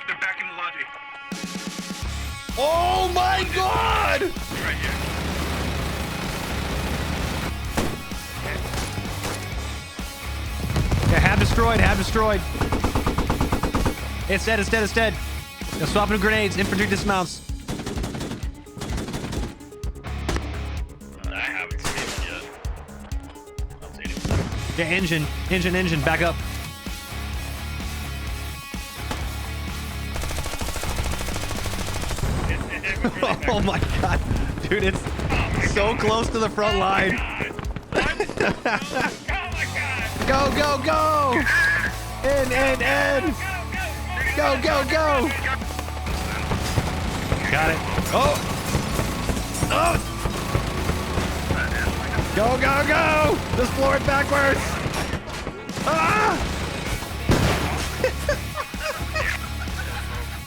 They're back in the lobby. Oh my god! Right here. Yeah, have destroyed. It's dead. Now swap into grenades, infantry dismounts. I haven't seen it yet. I'll take it. Yeah, engine, back up. Oh my god. Dude, it's so close to the front line. Oh my god! Go! In! Go! Got it. Oh! Go! Just floor it backwards! Ah!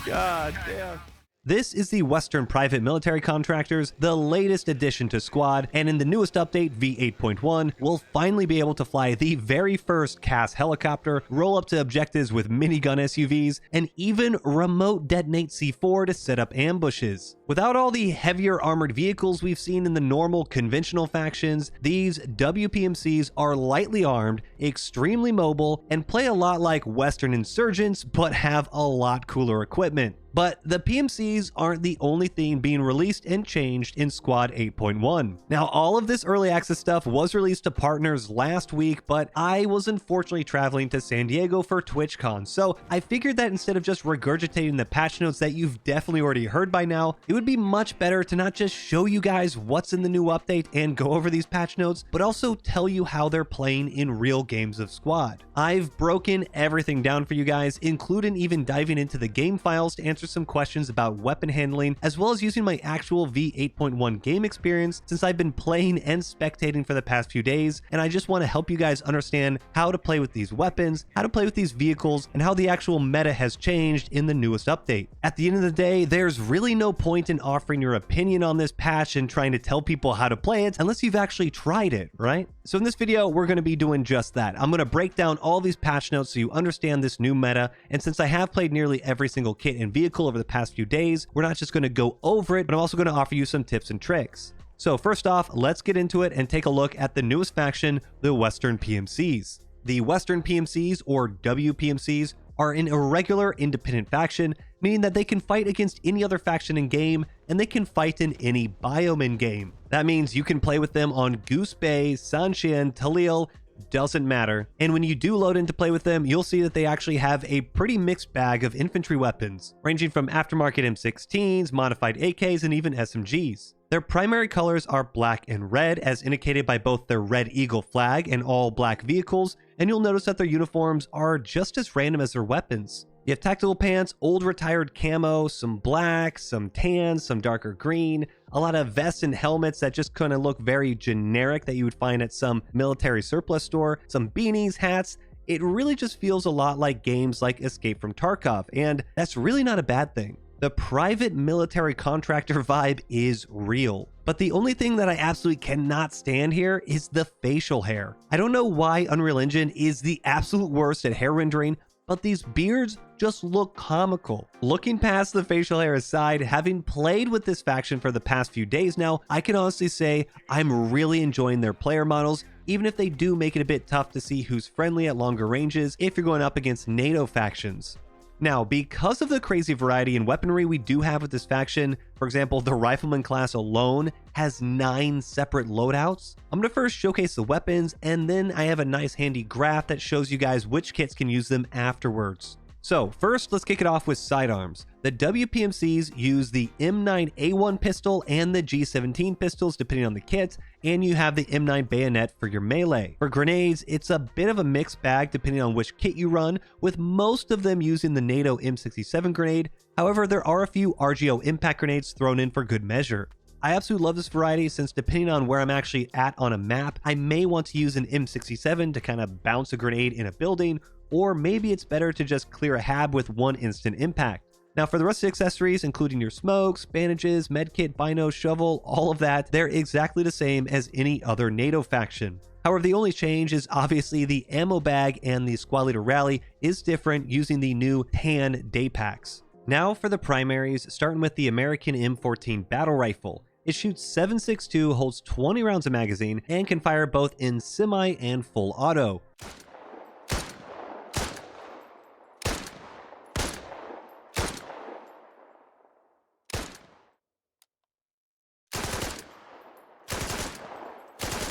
God damn. This is the Western Private Military Contractors, the latest addition to Squad, and in the newest update, V8.1, we'll finally be able to fly the very first CAS helicopter, roll up to objectives with minigun SUVs, and even remote detonate C4 to set up ambushes. Without all the heavier armored vehicles we've seen in the normal conventional factions, these WPMCs are lightly armed, extremely mobile, and play a lot like Western insurgents, but have a lot cooler equipment. But the PMCs aren't the only thing being released and changed in Squad 8.1. Now, all of this early access stuff was released to partners last week, but I was unfortunately traveling to San Diego for TwitchCon, so I figured that instead of just regurgitating the patch notes that you've definitely already heard by now, it would be much better to not just show you guys what's in the new update and go over these patch notes, but also tell you how they're playing in real games of Squad. I've broken everything down for you guys, including even diving into the game files to answer some questions about weapon handling, as well as using my actual V8.1 game experience since I've been playing and spectating for the past few days, and I just want to help you guys understand how to play with these weapons, how to play with these vehicles, and how the actual meta has changed in the newest update. At the end of the day, there's really no point in offering your opinion on this patch and trying to tell people how to play it unless you've actually tried it, right? So in this video, we're going to be doing just that. I'm going to break down all these patch notes so you understand this new meta, and since I have played nearly every single kit and vehicle over the past few days, we're not just going to go over it, but I'm also going to offer you some tips and tricks. So first off, let's get into it and take a look at the newest faction, the Western PMCs. The Western PMCs, or WPMCs, are an irregular independent faction, meaning that they can fight against any other faction in game, and they can fight in any biome in game. That means you can play with them on Goose Bay, Sanshin, Talil, doesn't matter. And when you do load in to play with them, you'll see that they actually have a pretty mixed bag of infantry weapons, ranging from aftermarket M16s, modified AKs, and even SMGs. Their primary colors are black and red, as indicated by both their Red Eagle flag and all black vehicles, and you'll notice that their uniforms are just as random as their weapons. You have tactical pants, old retired camo, some black, some tan, some darker green, a lot of vests and helmets that just kind of look very generic that you would find at some military surplus store, some beanies, hats. It really just feels a lot like games like Escape from Tarkov, and that's really not a bad thing. The private military contractor vibe is real. But the only thing that I absolutely cannot stand here is the facial hair. I don't know why Unreal Engine is the absolute worst at hair rendering, but these beards just look comical. Looking past the facial hair aside, having played with this faction for the past few days now, I can honestly say I'm really enjoying their player models, even if they do make it a bit tough to see who's friendly at longer ranges if you're going up against NATO factions. Now, because of the crazy variety in weaponry we do have with this faction, for example, the Rifleman class alone has 9 separate loadouts. I'm going to first showcase the weapons, and then I have a nice handy graph that shows you guys which kits can use them afterwards. So first, let's kick it off with sidearms. The WPMCs use the M9A1 pistol and the G17 pistols depending on the kit, and you have the M9 bayonet for your melee. For grenades, it's a bit of a mixed bag depending on which kit you run, with most of them using the NATO M67 grenade. However, there are a few RGO impact grenades thrown in for good measure. I absolutely love this variety since depending on where I'm actually at on a map, I may want to use an M67 to kind of bounce a grenade in a building, or maybe it's better to just clear a hab with one instant impact. Now for the rest of the accessories, including your smokes, bandages, medkit, bino, shovel, all of that, they're exactly the same as any other NATO faction. However, the only change is obviously the ammo bag, and the squad leader rally is different using the new tan day packs. Now for the primaries, starting with the American M14 Battle Rifle. It shoots 7.62, holds 20 rounds of magazine, and can fire both in semi and full auto.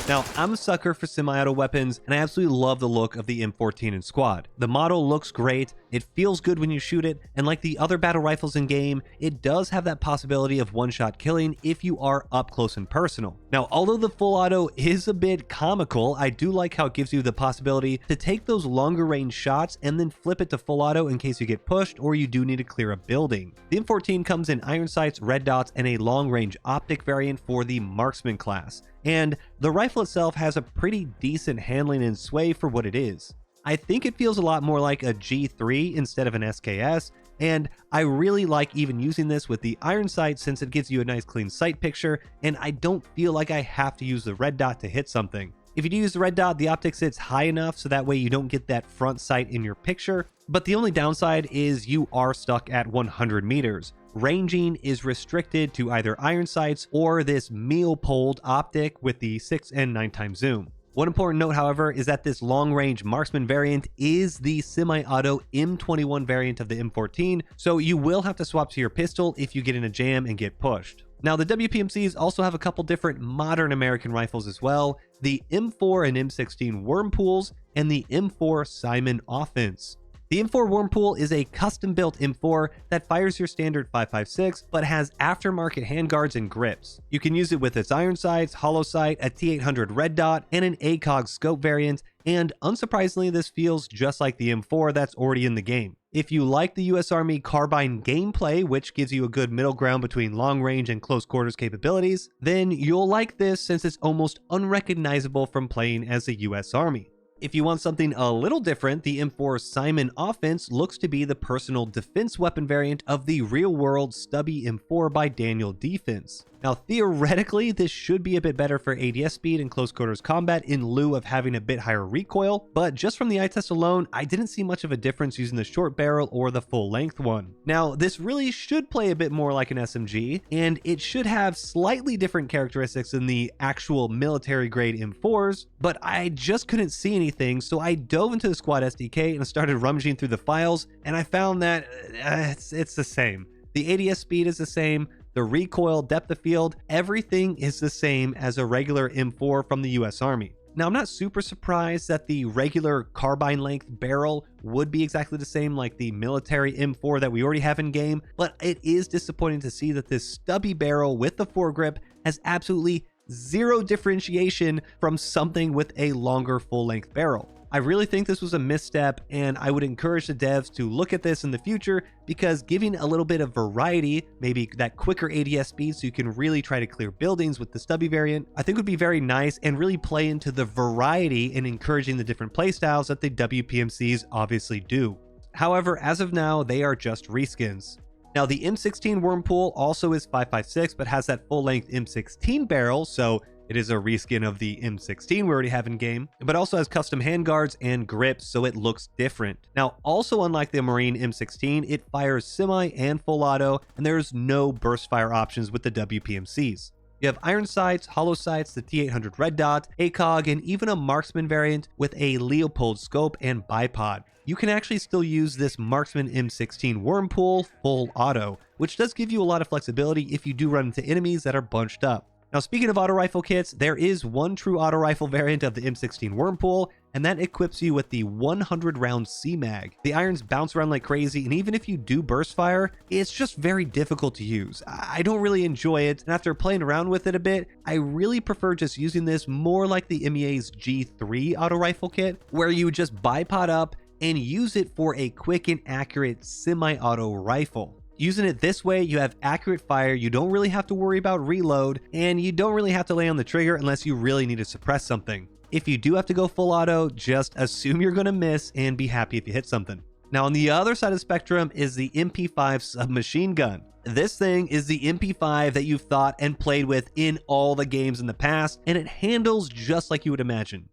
Now, I'm a sucker for semi-auto weapons, and I absolutely love the look of the M14 in squad. The model looks great, it feels good when you shoot it, and like the other battle rifles in game, it does have that possibility of one-shot killing if you are up close and personal. Now, although the full auto is a bit comical, I do like how it gives you the possibility to take those longer range shots and then flip it to full auto in case you get pushed or you do need to clear a building. The M14 comes in iron sights, red dots, and a long range optic variant for the marksman class. And the rifle itself has a pretty decent handling and sway for what it is. I think it feels a lot more like a G3 instead of an SKS, and I really like even using this with the iron sight since it gives you a nice clean sight picture, and I don't feel like I have to use the red dot to hit something. If you do use the red dot, the optic sits high enough so that way you don't get that front sight in your picture, but the only downside is you are stuck at 100 meters. Ranging is restricted to either iron sights or this meal-poled optic with the 6 and 9 times zoom. One important note, however, is that this long-range marksman variant is the semi-auto M21 variant of the M14, so you will have to swap to your pistol if you get in a jam and get pushed. Now, the WPMCs also have a couple different modern American rifles as well, the M4 and M16 Wormpools, and the M4 Simon Offense. The M4 Wormpool is a custom-built M4 that fires your standard 5.56, but has aftermarket handguards and grips. You can use it with its iron sights, hollow sight, a T800 red dot, and an ACOG scope variant, and unsurprisingly, this feels just like the M4 that's already in the game. If you like the US Army carbine gameplay, which gives you a good middle ground between long range and close quarters capabilities, then you'll like this since it's almost unrecognizable from playing as the US Army. If you want something a little different, the M4 Simon Offense looks to be the personal defense weapon variant of the real-world stubby M4 by Daniel Defense. Now, theoretically, this should be a bit better for ADS speed and close quarters combat in lieu of having a bit higher recoil, but just from the eye test alone, I didn't see much of a difference using the short barrel or the full length one. Now, this really should play a bit more like an SMG, and it should have slightly different characteristics than the actual military grade M4s, but I just couldn't see anything, so I dove into the squad SDK and started rummaging through the files, and I found that it's the same. The ADS speed is the same, the recoil, depth of field, everything is the same as a regular M4 from the US Army. Now, I'm not super surprised that the regular carbine length barrel would be exactly the same like the military M4 that we already have in game, but it is disappointing to see that this stubby barrel with the foregrip has absolutely zero differentiation from something with a longer full length barrel. I really think this was a misstep, and I would encourage the devs to look at this in the future because giving a little bit of variety, maybe that quicker ADS speed so you can really try to clear buildings with the stubby variant, I think would be very nice and really play into the variety and encouraging the different playstyles that the WPMCs obviously do. However, as of now, they are just reskins. Now, the M16 Wormpool also is 5.56 but has that full-length M16 barrel, so it is a reskin of the M16 we already have in game, but also has custom handguards and grips, so it looks different. Now, also unlike the Marine M16, it fires semi and full auto, and there's no burst fire options with the WPMCs. You have iron sights, hollow sights, the T800 red dot, ACOG, and even a marksman variant with a Leopold scope and bipod. You can actually still use this marksman M16 Wormpool full auto, which does give you a lot of flexibility if you do run into enemies that are bunched up. Now, speaking of auto rifle kits, there is one true auto rifle variant of the M16 Wormpool, and that equips you with the 100 round CMAG. The irons bounce around like crazy, and even if you do burst fire, it's just very difficult to use. I don't really enjoy it, and after playing around with it a bit, I really prefer just using this more like the MEA's G3 auto rifle kit, where you just bipod up and use it for a quick and accurate semi-auto rifle. Using it this way, you have accurate fire, you don't really have to worry about reload, and you don't really have to lay on the trigger unless you really need to suppress something. If you do have to go full auto, just assume you're going to miss and be happy if you hit something. Now, on the other side of the spectrum is the MP5 Submachine Gun. This thing is the MP5 that you've thought and played with in all the games in the past, and it handles just like you would imagine.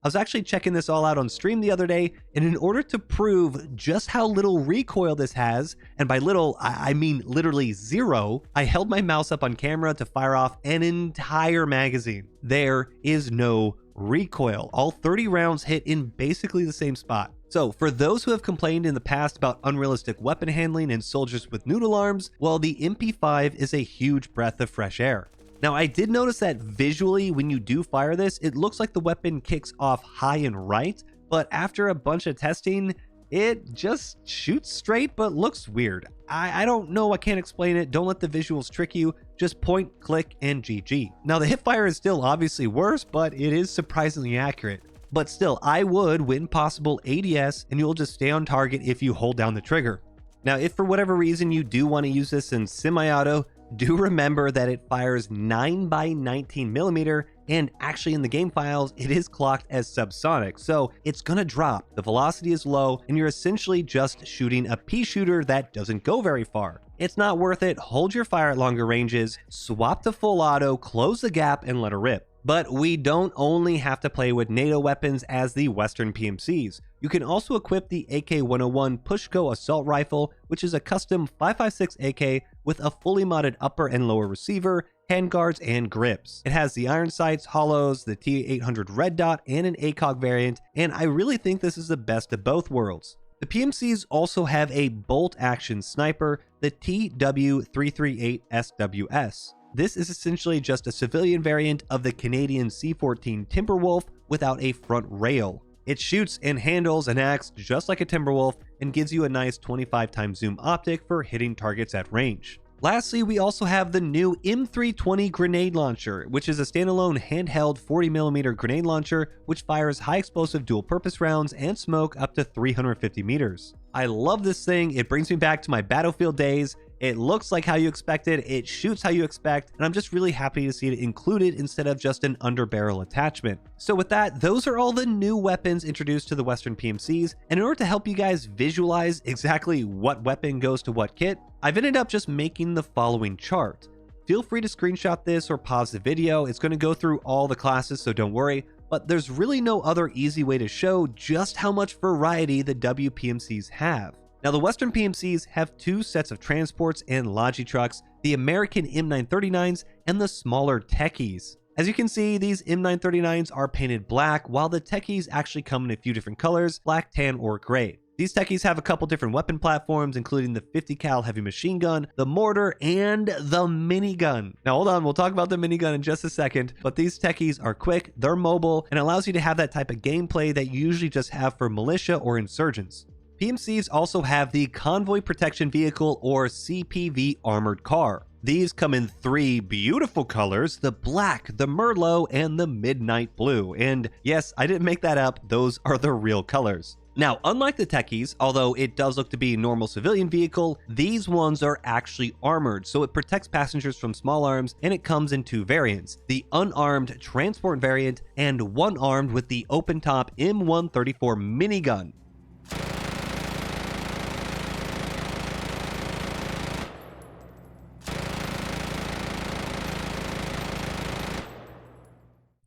I was actually checking this all out on stream the other day, and in order to prove just how little recoil this has, and by little, I mean literally zero, I held my mouse up on camera to fire off an entire magazine. There is no recoil. All 30 rounds hit in basically the same spot. So for those who have complained in the past about unrealistic weapon handling and soldiers with noodle arms, well, the MP5 is a huge breath of fresh air. Now, I did notice that visually when you do fire this, it looks like the weapon kicks off high and right, but after a bunch of testing, it just shoots straight but looks weird. I don't know, I can't explain it. Don't let the visuals trick you. Just point, click, and GG. Now, the hipfire is still obviously worse, but it is surprisingly accurate. But still, I would, when possible, ADS, and you'll just stay on target if you hold down the trigger. Now, if for whatever reason you do want to use this in semi-auto, do remember that it fires 9x19mm, and actually in the game files, it is clocked as subsonic, so it's gonna drop. The velocity is low, and you're essentially just shooting a pea shooter that doesn't go very far. It's not worth it. Hold your fire at longer ranges, swap to full auto, close the gap, and let her rip. But we don't only have to play with NATO weapons as the Western PMCs. You can also equip the AK-101 PushCo assault rifle, which is a custom 5.56 AK with a fully modded upper and lower receiver, handguards, and grips. It has the iron sights, hollows, the T800 red dot, and an ACOG variant, and I really think this is the best of both worlds. The PMCs also have a bolt-action sniper, the TW338 SWS. This is essentially just a civilian variant of the Canadian C14 Timberwolf without a front rail. It shoots and handles and acts just like a Timberwolf and gives you a nice 25x zoom optic for hitting targets at range. Lastly, we also have the new M320 grenade launcher, which is a standalone handheld 40mm grenade launcher which fires high explosive dual purpose rounds and smoke up to 350 meters. I love this thing. It brings me back to my Battlefield days. It looks like how you expected, it shoots how you expect, and I'm just really happy to see it included instead of just an underbarrel attachment. So with that, those are all the new weapons introduced to the Western PMCs, and in order to help you guys visualize exactly what weapon goes to what kit, I've ended up just making the following chart. Feel free to screenshot this or pause the video. It's going to go through all the classes, so don't worry, but there's really no other easy way to show just how much variety the WPMCs have. Now, the Western PMCs have two sets of transports and Logi trucks, the American M939s and the smaller Techies. As you can see, these M939s are painted black, while the Techies actually come in a few different colors, black, tan, or gray. These Techies have a couple different weapon platforms, including the 50 cal heavy machine gun, the mortar, and the minigun. Now hold on, we'll talk about the minigun in just a second, but these Techies are quick, they're mobile, and allows you to have that type of gameplay that you usually just have for militia or insurgents. PMCs also have the Convoy Protection Vehicle or CPV armored car. These come in three beautiful colors, the black, the Merlot, and the midnight blue. And yes, I didn't make that up, those are the real colors. Now, unlike the Techies, although it does look to be a normal civilian vehicle, these ones are actually armored, so it protects passengers from small arms, and it comes in two variants, the unarmed transport variant and one armed with the open-top M134 Minigun.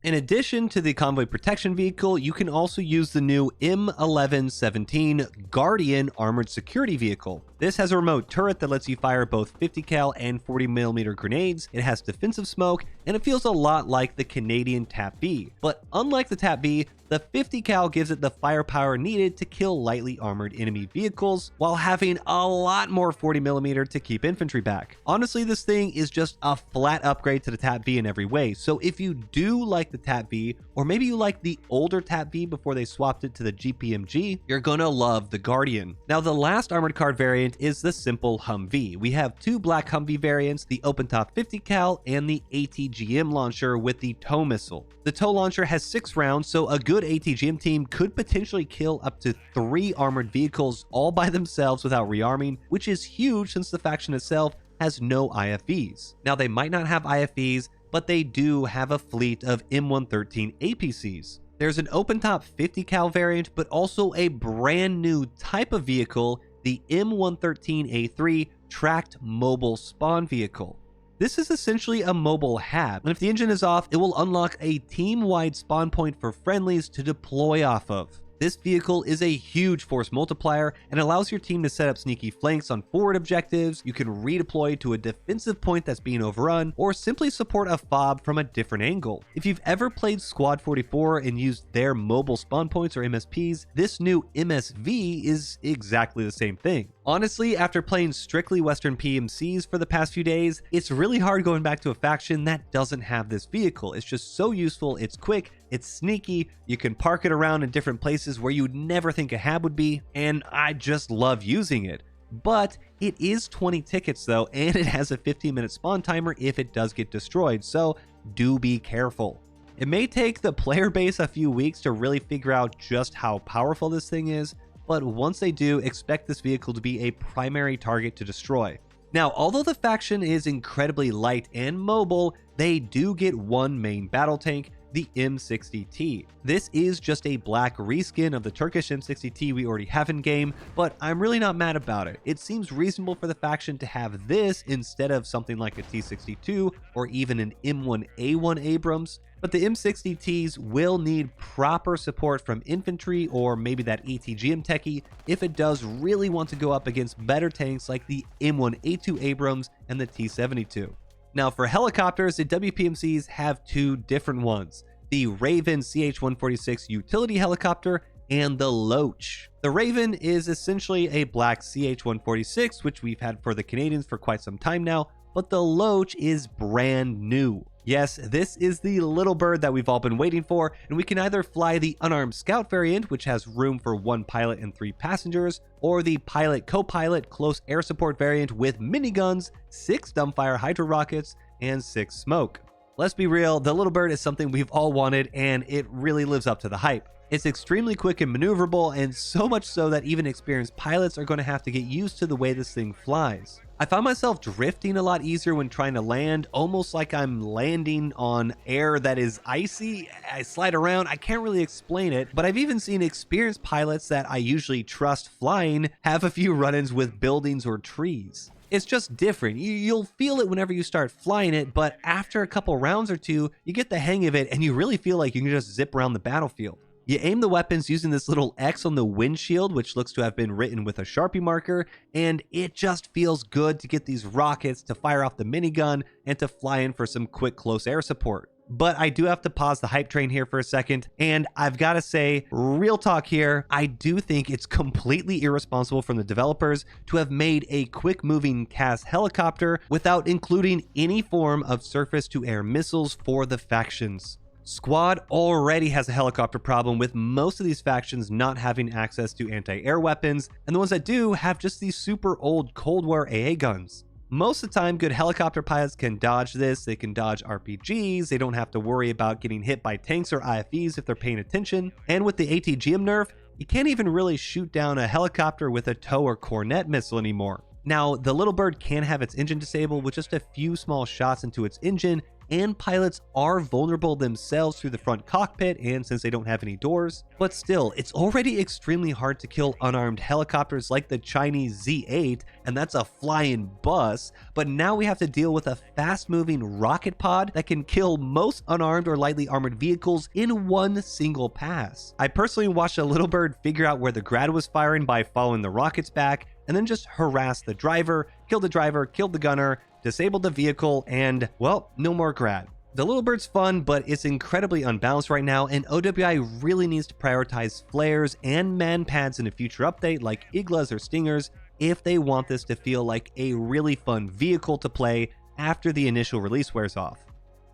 In addition to the Convoy Protection Vehicle, you can also use the new M1117 Guardian Armored Security Vehicle. This has a remote turret that lets you fire both 50 cal and 40mm grenades. It has defensive smoke, and it feels a lot like the Canadian TAP-V. But unlike the TAP-V, the 50 cal gives it the firepower needed to kill lightly armored enemy vehicles, while having a lot more 40mm to keep infantry back. Honestly, this thing is just a flat upgrade to the TAP-V in every way, so if you do like the TAP-V, or maybe you like the older TAP-V before they swapped it to the GPMG, you're gonna love the Guardian. Now, the last armored car variant is the simple Humvee. We have two black Humvee variants, the open-top 50 cal and the ATGM launcher with the tow missile. The tow launcher has 6 rounds, so a good ATGM team could potentially kill up to 3 armored vehicles all by themselves without rearming, which is huge since the faction itself has no IFVs. Now, they might not have IFVs, but they do have a fleet of M113 APCs. There's an open-top 50 cal variant, but also a brand new type of vehicle, the M113A3 Tracked Mobile Spawn Vehicle. This is essentially a mobile hab, and if the engine is off, it will unlock a team-wide spawn point for friendlies to deploy off of. This vehicle is a huge force multiplier and allows your team to set up sneaky flanks on forward objectives. You can redeploy to a defensive point that's being overrun, or simply support a FOB from a different angle. If you've ever played Squad 44 and used their mobile spawn points or MSPs, this new MSV is exactly the same thing. Honestly, after playing strictly Western PMCs for the past few days, it's really hard going back to a faction that doesn't have this vehicle. It's just so useful, it's quick, it's sneaky, you can park it around in different places where you'd never think a hab would be, and I just love using it. But it is 20 tickets though, and it has a 15-minute spawn timer if it does get destroyed, so do be careful. It may take the player base a few weeks to really figure out just how powerful this thing is, but once they do, expect this vehicle to be a primary target to destroy. Now, although the faction is incredibly light and mobile, they do get one main battle tank, the M60T. This is just a black reskin of the Turkish M60T we already have in game, but I'm really not mad about it. It seems reasonable for the faction to have this instead of something like a T62 or even an M1A1 Abrams. But the M60Ts will need proper support from infantry or maybe that ATGM techie if it does really want to go up against better tanks like the M1A2 Abrams and the T72. Now for helicopters, the WPMCs have two different ones, the Raven CH-146 utility helicopter and the Loach. The Raven is essentially a black CH-146, which we've had for the Canadians for quite some time now, but the Loach is brand new. Yes, this is the little bird that we've all been waiting for, and we can either fly the unarmed scout variant, which has room for 1 pilot and 3 passengers, or the pilot co-pilot close air support variant with miniguns, 6 dumbfire hydro rockets, and 6 smoke. Let's be real, the little bird is something we've all wanted, and it really lives up to the hype. It's extremely quick and maneuverable, and so much so that even experienced pilots are going to have to get used to the way this thing flies. I found myself drifting a lot easier when trying to land, almost like I'm landing on air that is icy. I slide around, I can't really explain it, but I've even seen experienced pilots that I usually trust flying have a few run-ins with buildings or trees. It's just different. You'll feel it whenever you start flying it, but after a couple rounds or two, you get the hang of it and you really feel like you can just zip around the battlefield. You aim the weapons using this little X on the windshield, which looks to have been written with a Sharpie marker, and it just feels good to get these rockets, to fire off the minigun, and to fly in for some quick close air support. But I do have to pause the hype train here for a second, and I've got to say, real talk here, I do think it's completely irresponsible from the developers to have made a quick-moving CAS helicopter without including any form of surface-to-air missiles for the factions. Squad already has a helicopter problem, with most of these factions not having access to anti-air weapons, and the ones that do have just these super old Cold War AA guns. Most of the time, good helicopter pilots can dodge this, they can dodge RPGs, they don't have to worry about getting hit by tanks or IFVs if they're paying attention, and with the ATGM nerf, you can't even really shoot down a helicopter with a TOW or Cornet missile anymore. Now, the little bird can have its engine disabled with just a few small shots into its engine, and pilots are vulnerable themselves through the front cockpit and since they don't have any doors. But still, it's already extremely hard to kill unarmed helicopters like the Chinese Z8, and that's a flying bus, but now we have to deal with a fast-moving rocket pod that can kill most unarmed or lightly armored vehicles in one single pass. I personally watched a little bird figure out where the grad was firing by following the rockets back, and then just harass the driver, killed the gunner, disabled the vehicle, and, well, no more grad. The little bird's fun, but it's incredibly unbalanced right now, and OWI really needs to prioritize flares and man pads in a future update like Iglas or Stingers if they want this to feel like a really fun vehicle to play after the initial release wears off.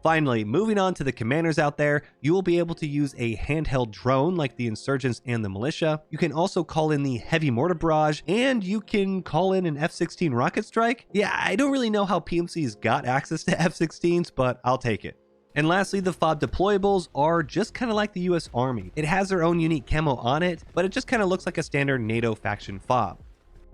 Finally, moving on to the commanders out there, you will be able to use a handheld drone like the insurgents and the militia. You can also call in the heavy mortar barrage, and you can call in an F-16 rocket strike. Yeah, I don't really know how PMC's got access to F-16s, but I'll take it. And lastly, the FOB deployables are just kind of like the US Army. It has their own unique camo on it, but it just kind of looks like a standard NATO faction FOB.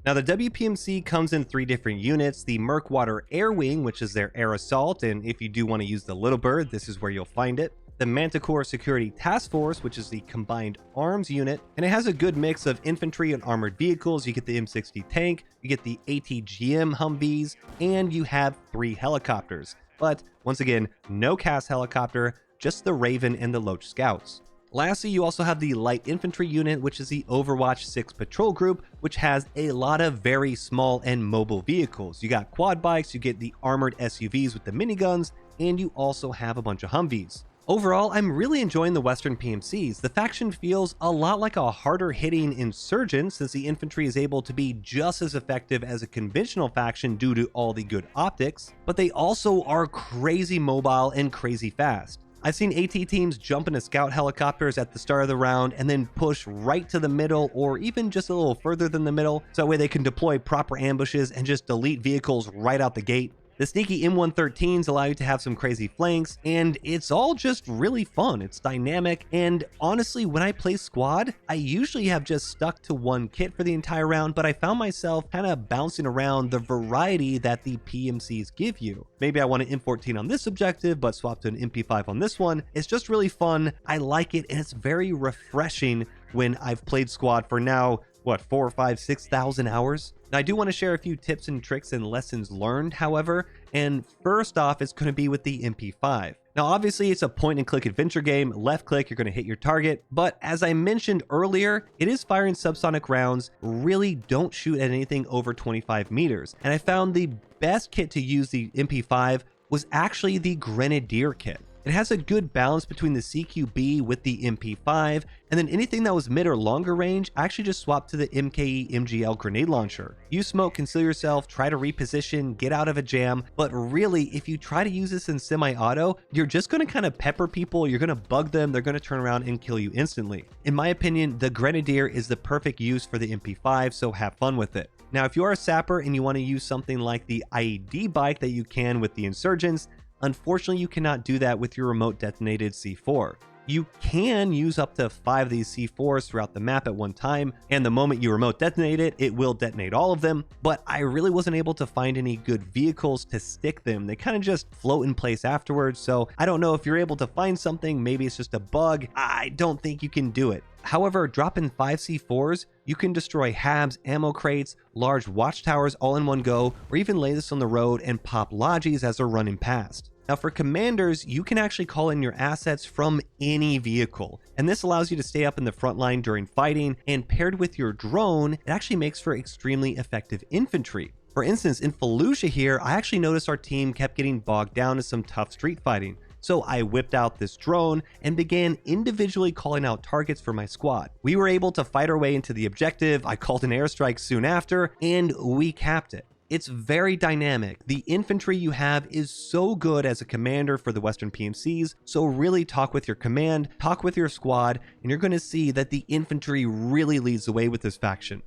Now, the WPMC comes in 3 different units, the Merkwater Air Wing, which is their air assault, and if you do want to use the little bird, this is where you'll find it. the Manticore Security Task Force, which is the combined arms unit, and it has a good mix of infantry and armored vehicles. You get the M60 tank, you get the ATGM Humvees, and you have 3 helicopters. But once again, no CAS helicopter, just the Raven and the Loach Scouts. Lastly, you also have the Light Infantry unit, which is the Overwatch 6 patrol group, which has a lot of very small and mobile vehicles. You got quad bikes, you get the armored SUVs with the miniguns, and you also have a bunch of Humvees. Overall, I'm really enjoying the Western PMCs. The faction feels a lot like a harder hitting insurgent, since the infantry is able to be just as effective as a conventional faction due to all the good optics, but they also are crazy mobile and crazy fast. I've seen AT teams jump into scout helicopters at the start of the round and then push right to the middle or even just a little further than the middle, so that way they can deploy proper ambushes and just delete vehicles right out the gate. The sneaky M113s allow you to have some crazy flanks, and it's all just really fun. It's dynamic, and honestly, when I play squad, I usually have just stuck to one kit for the entire round, but I found myself kind of bouncing around the variety that the PMCs give you. Maybe I want an M14 on this objective, but swap to an MP5 on this one. It's just really fun. I like it, and it's very refreshing when I've played squad for now, 4, 5, 6,000 hours? Now, I do want to share a few tips and tricks and lessons learned, however, and first off, it's going to be with the MP5. Now, obviously, it's a point-and-click adventure game. Left click, you're going to hit your target, but as I mentioned earlier, it is firing subsonic rounds. Really don't shoot at anything over 25 meters, and I found the best kit to use the MP5 was actually the Grenadier kit. It has a good balance between the CQB with the MP5, and then anything that was mid or longer range, I actually just swapped to the MKE MGL grenade launcher. Use smoke, conceal yourself, try to reposition, get out of a jam, but really, if you try to use this in semi-auto, you're just going to kind of pepper people, you're going to bug them, they're going to turn around and kill you instantly. In my opinion, the Grenadier is the perfect use for the MP5, so have fun with it. Now, if you are a sapper and you want to use something like the IED bike that you can with the Insurgents, unfortunately, you cannot do that with your remote detonated C4. You can use up to 5 of these C4s throughout the map at one time, and the moment you remote detonate it, it will detonate all of them, but I really wasn't able to find any good vehicles to stick them. They kind of just float in place afterwards, so I don't know if you're able to find something, maybe it's just a bug. I don't think you can do it. However, drop in 5 C4s, you can destroy habs, ammo crates, large watchtowers all in one go, or even lay this on the road and pop lodges as they're running past. Now, for commanders, you can actually call in your assets from any vehicle, and this allows you to stay up in the front line during fighting, and paired with your drone, it actually makes for extremely effective infantry. For instance, in Fallujah here, I actually noticed our team kept getting bogged down in some tough street fighting. So I whipped out this drone and began individually calling out targets for my squad. We were able to fight our way into the objective, I called an airstrike soon after, and we capped it. It's very dynamic. The infantry you have is so good as a commander for the Western PMCs, so really talk with your command, talk with your squad, and you're going to see that the infantry really leads the way with this faction.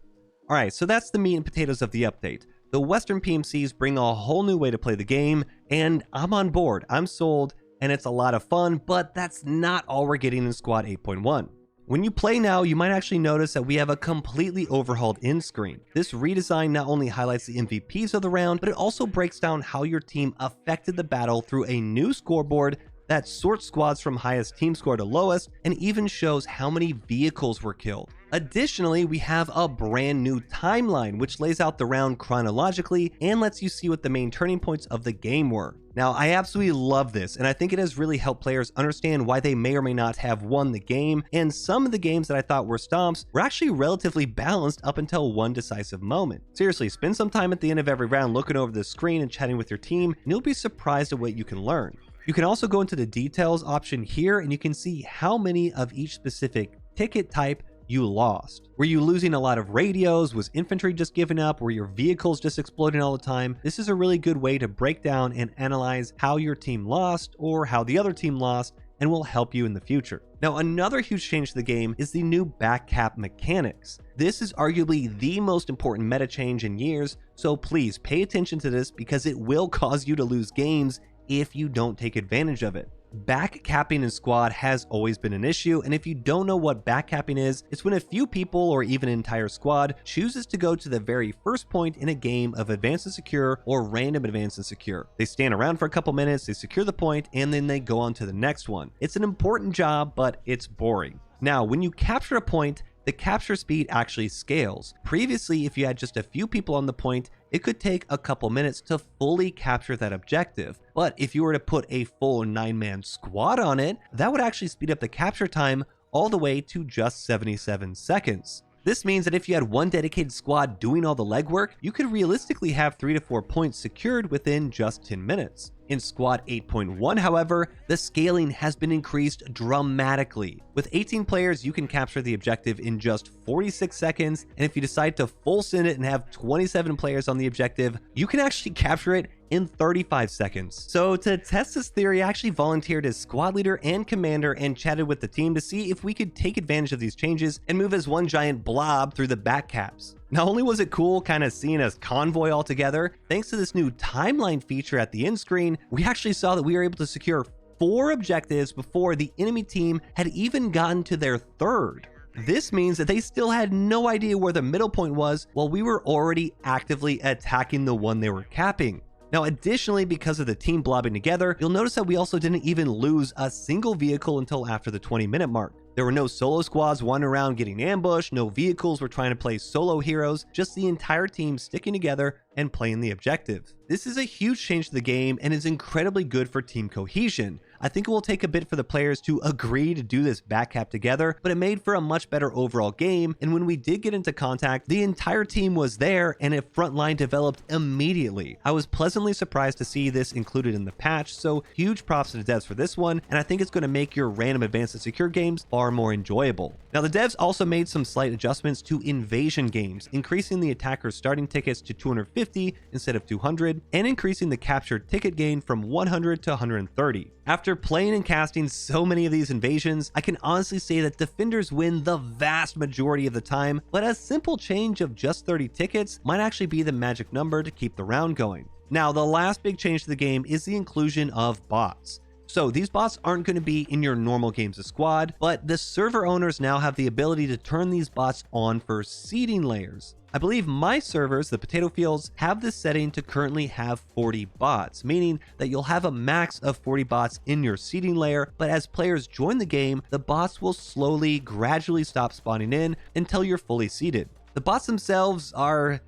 Alright, so that's the meat and potatoes of the update. The Western PMCs bring a whole new way to play the game, and I'm on board, I'm sold, and it's a lot of fun, but that's not all we're getting in Squad 8.1. When you play now, you might actually notice that we have a completely overhauled end screen. This redesign not only highlights the MVPs of the round, but it also breaks down how your team affected the battle through a new scoreboard that sorts squads from highest team score to lowest, and even shows how many vehicles were killed. Additionally, we have a brand new timeline, which lays out the round chronologically and lets you see what the main turning points of the game were. Now, I absolutely love this, and I think it has really helped players understand why they may or may not have won the game, and some of the games that I thought were stomps were actually relatively balanced up until one decisive moment. Seriously, spend some time at the end of every round looking over the screen and chatting with your team, and you'll be surprised at what you can learn. You can also go into the details option here, and you can see how many of each specific ticket type you lost. Were you losing a lot of radios? Was infantry just giving up? Were your vehicles just exploding all the time? This is a really good way to break down and analyze how your team lost or how the other team lost, and will help you in the future. Now, another huge change to the game is the new Backcap mechanics. This is arguably the most important meta change in years, so please pay attention to this because it will cause you to lose games if you don't take advantage of it. Backcapping in squad has always been an issue, and if you don't know what backcapping is, it's when a few people or even an entire squad chooses to go to the very first point in a game of Advanced and Secure or Random Advanced and Secure. They stand around for a couple minutes, they secure the point, and then they go on to the next one. It's an important job, but it's boring. Now, when you capture a point, the capture speed actually scales. Previously, if you had just a few people on the point, it could take a couple minutes to fully capture that objective. But if you were to put a full 9-man squad on it, that would actually speed up the capture time all the way to just 77 seconds. This means that if you had one dedicated squad doing all the legwork, you could realistically have 3 to 4 points secured within just 10 minutes. In Squad 8.1, however, the scaling has been increased dramatically. With 18 players, you can capture the objective in just 46 seconds, and if you decide to full send it and have 27 players on the objective, you can actually capture it in 35 seconds. So to test this theory, I actually volunteered as squad leader and commander and chatted with the team to see if we could take advantage of these changes and move as one giant blob through the backcaps. Not only was it cool kind of seeing us convoy all together, thanks to this new timeline feature at the end screen, we actually saw that we were able to secure 4 objectives before the enemy team had even gotten to their 3rd. This means that they still had no idea where the middle point was while we were already actively attacking the one they were capping. Now, additionally, because of the team blobbing together, you'll notice that we also didn't even lose a single vehicle until after the 20-minute mark. There were no solo squads wandering around getting ambushed, no vehicles were trying to play solo heroes, just the entire team sticking together and playing the objective. This is a huge change to the game and is incredibly good for team cohesion. I think it will take a bit for the players to agree to do this backcap together, but it made for a much better overall game, and when we did get into contact, the entire team was there and a front line developed immediately. I was pleasantly surprised to see this included in the patch, so huge props to the devs for this one, and I think it's going to make your random advanced and secure games far more enjoyable. Now, the devs also made some slight adjustments to invasion games, increasing the attacker's starting tickets to 250 instead of 200, and increasing the captured ticket gain from 100 to 130. After playing and casting so many of these invasions, I can honestly say that defenders win the vast majority of the time, but a simple change of just 30 tickets might actually be the magic number to keep the round going. Now, the last big change to the game is the inclusion of bots. So these bots aren't going to be in your normal games of squad, but the server owners now have the ability to turn these bots on for seeding layers. I believe my servers, the Potato Fields, have this setting to currently have 40 bots, meaning that you'll have a max of 40 bots in your seeding layer, but as players join the game, the bots will slowly, gradually stop spawning in until you're fully seeded. The bots themselves are...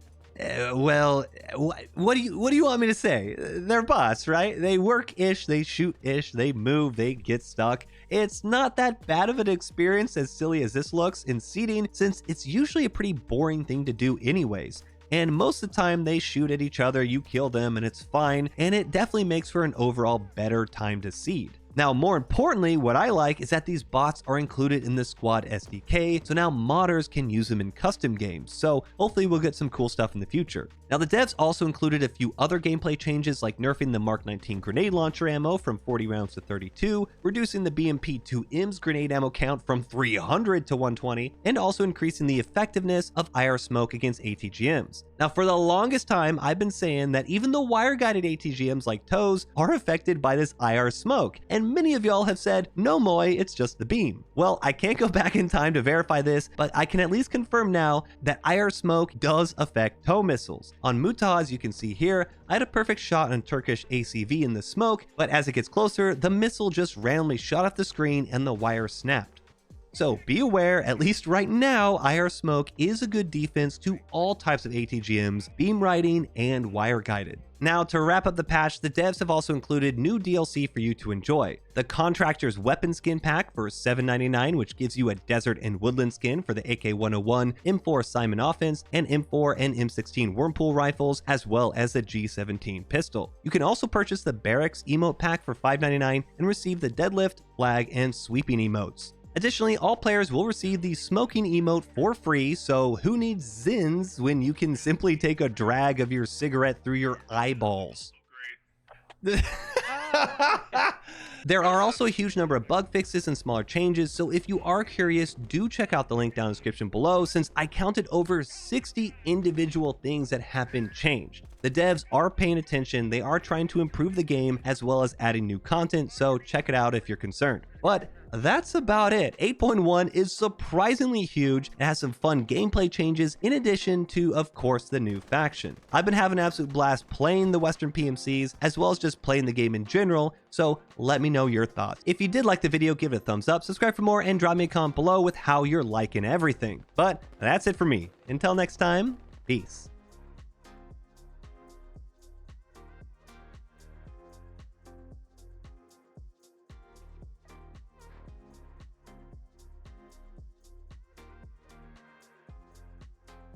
well, what do you want me to say? They're bots, right? They work-ish, they shoot-ish, they move, they get stuck. It's not that bad of an experience, as silly as this looks, in seeding, since it's usually a pretty boring thing to do anyways. And most of the time they shoot at each other, you kill them, and it's fine, and it definitely makes for an overall better time to seed. Now, more importantly, what I like is that these bots are included in the Squad SDK, so now modders can use them in custom games, so hopefully we'll get some cool stuff in the future. Now, the devs also included a few other gameplay changes, like nerfing the Mark 19 grenade launcher ammo from 40 rounds to 32, reducing the BMP2M's grenade ammo count from 300 to 120, and also increasing the effectiveness of IR smoke against ATGMs. Now, for the longest time, I've been saying that even the wire-guided ATGMs like TOWs are affected by this IR smoke, and many of y'all have said, no Moi, it's just the beam. Well, I can't go back in time to verify this, but I can at least confirm now that IR smoke does affect TOW missiles. On Mutaz, you can see here, I had a perfect shot on Turkish ACV in the smoke, but as it gets closer, the missile just randomly shot off the screen and the wire snapped. So be aware, at least right now, IR smoke is a good defense to all types of ATGMs, beam riding, and wire guided. Now, to wrap up the patch, the devs have also included new DLC for you to enjoy. The Contractor's Weapon Skin Pack for $7.99, which gives you a Desert and Woodland skin for the AK-101, M4 Simon Offense, and M4 and M16 Wormpool rifles, as well as the G17 pistol. You can also purchase the Barracks Emote Pack for $5.99 and receive the Deadlift, Flag, and Sweeping emotes. Additionally, all players will receive the smoking emote for free, so who needs Zins when you can simply take a drag of your cigarette through your eyeballs? There are also a huge number of bug fixes and smaller changes, so if you are curious, do check out the link down in the description below, since I counted over 60 individual things that have been changed. The devs are paying attention, they are trying to improve the game as well as adding new content, so check it out if you're concerned. But that's about it. 8.1 is surprisingly huge. It has some fun gameplay changes in addition to, of course, the new faction. I've been having an absolute blast playing the Western PMCs as well as just playing the game in general, so let me know your thoughts. If you did like the video, give it a thumbs up, subscribe for more, and drop me a comment below with how you're liking everything. But that's it for me. Until next time, peace.